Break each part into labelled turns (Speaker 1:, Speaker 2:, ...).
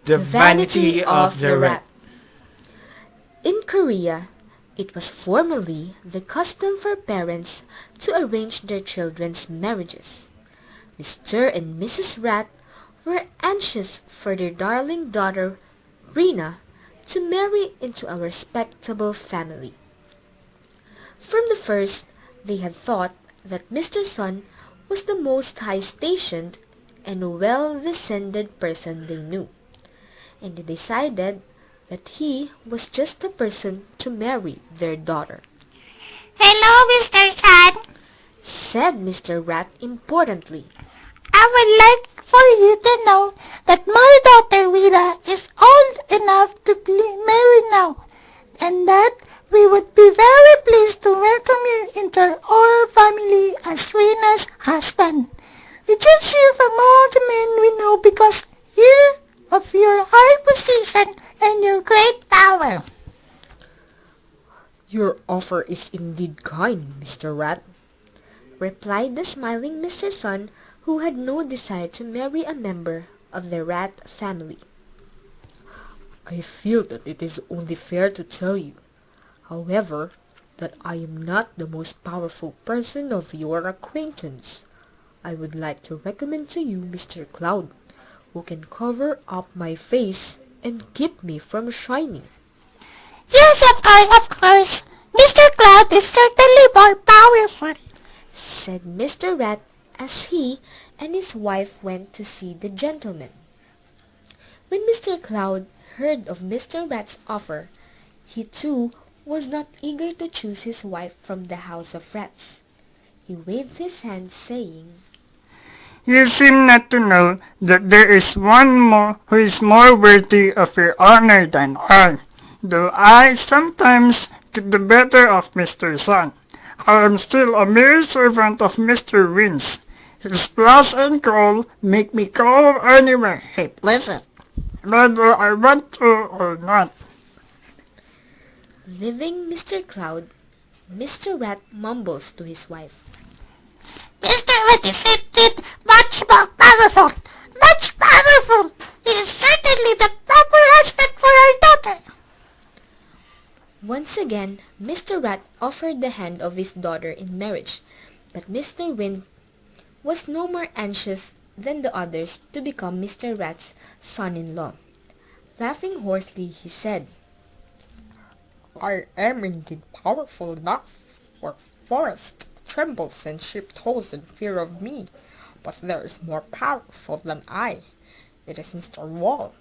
Speaker 1: The Vanity of the Rat.
Speaker 2: In Korea, it was formerly the custom for parents to arrange their children's marriages. Mr. and Mrs. Rat were anxious for their darling daughter, Rena, to marry into a respectable family. From the first, they had thought that Mr. Sun was the most high-stationed and well-descended person they knew, and they decided that he was just the person to marry their daughter.
Speaker 3: "Hello, Mr. Sun,"
Speaker 2: said Mr. Rat importantly.
Speaker 3: "I would like for you to know that my daughter Rita is old enough to be married now, and that we would be very pleased to welcome you into our family as Rina's husband. We choose you from all the men we know because you of your high position and your great power."
Speaker 2: "Your offer is indeed kind, Mr. Rat," replied the smiling Mr. Sun, who had no desire to marry a member of the rat family.
Speaker 1: "I feel that it is only fair to tell you, however, that I am not the most powerful person of your acquaintance. I would like to recommend to you Mr. Cloud, who can cover up my face and keep me from shining."
Speaker 3: "Yes, of course. Mr. Cloud is certainly more powerful,"
Speaker 2: said Mr. Rat as he and his wife went to see the gentleman. When Mr. Cloud heard of Mr. Rat's offer, he too was not eager to choose his wife from the house of rats. He waved his hand, saying,
Speaker 4: "You seem not to know that there is one more who is more worthy of your honor than I, though I sometimes get the better of Mr. Sun. I am still a mere servant of Mr. Winds. His plus and call make me go anywhere he pleases, whether I want to or not."
Speaker 2: Leaving Mr. Cloud, Mr. Rat mumbles to his wife,
Speaker 3: "Mr. Rat is indeed much more powerful, much powerful. He is certainly the proper husband for our daughter."
Speaker 2: Once again, Mr. Rat offered the hand of his daughter in marriage, but Mr. Wind was no more anxious than the others to become Mr. Rat's son-in-law. Laughing hoarsely, he said,
Speaker 1: "I am indeed powerful enough for forest trembles and sheep toes in fear of me, but there is more powerful than I. It is Mr. Wall.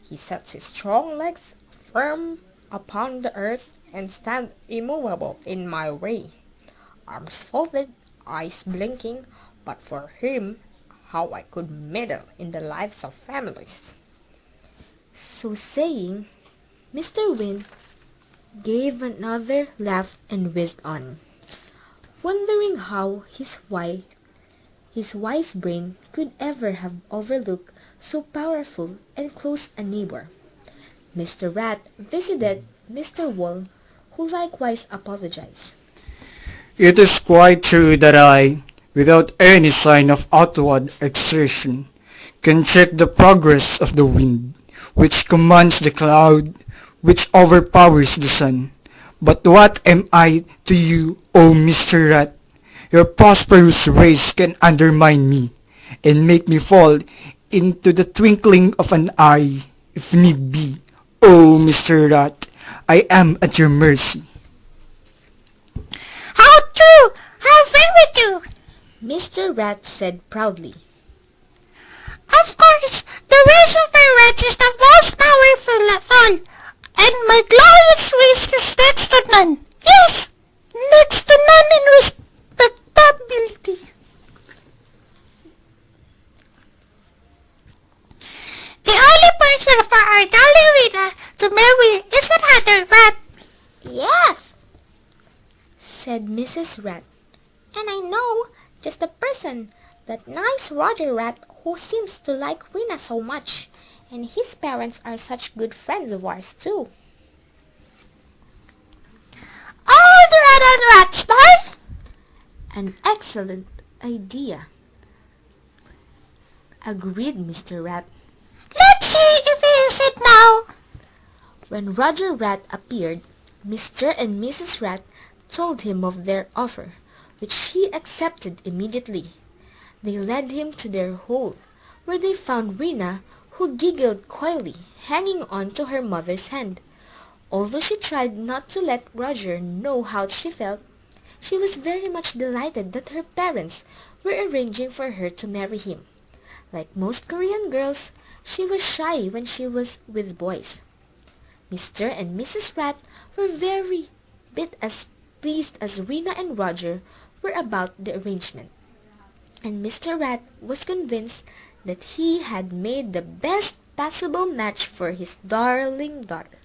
Speaker 1: He sets his strong legs firm upon the earth and stands immovable in my way. Arms folded, eyes blinking, but for him, how I could meddle in the lives of families."
Speaker 2: So saying, Mr. Wind gave another laugh and whizzed on, wondering how his wise brain could ever have overlooked so powerful and close a neighbor. Mr. Rat visited Mr. Wall, who likewise apologized.
Speaker 4: "It is quite true that I, without any sign of outward exertion, can check the progress of the wind, which commands the cloud, which overpowers the sun. But what am I to you, O Mr. Rat? Your prosperous rays can undermine me, and make me fall into the twinkling of an eye, if need be. O Mr. Rat, I am at your mercy."
Speaker 3: "How true! How very true!"
Speaker 2: Mr. Rat said proudly.
Speaker 3: "Of course, the race of my rats is the most powerful of all, and my glorious race is next to none. Yes, next to none in respectability. The only person for our darling Rita to marry is another rat."
Speaker 5: "Yes,"
Speaker 2: said Mrs. Rat.
Speaker 5: "and I know just the person, that nice Roger Rat who seems to like Rina so much, and his parents are such good friends of ours too."
Speaker 3: "Oh, the adult rats, boy!"
Speaker 2: An excellent idea, agreed Mr. Rat.
Speaker 3: "Let's see if he is now.
Speaker 2: When Roger Rat appeared, Mr. and Mrs. Rat told him of their offer, which he accepted immediately. They led him to their hole, where they found Rena, who giggled coyly, hanging on to her mother's hand. Although she tried not to let Roger know how she felt, she was very much delighted that her parents were arranging for her to marry him. Like most Korean girls, she was shy when she was with boys. Mr. and Mrs. Rat were very bit as pleased as Rena and Roger were about the arrangement, and Mr. Rat was convinced that he had made the best possible match for his darling daughter.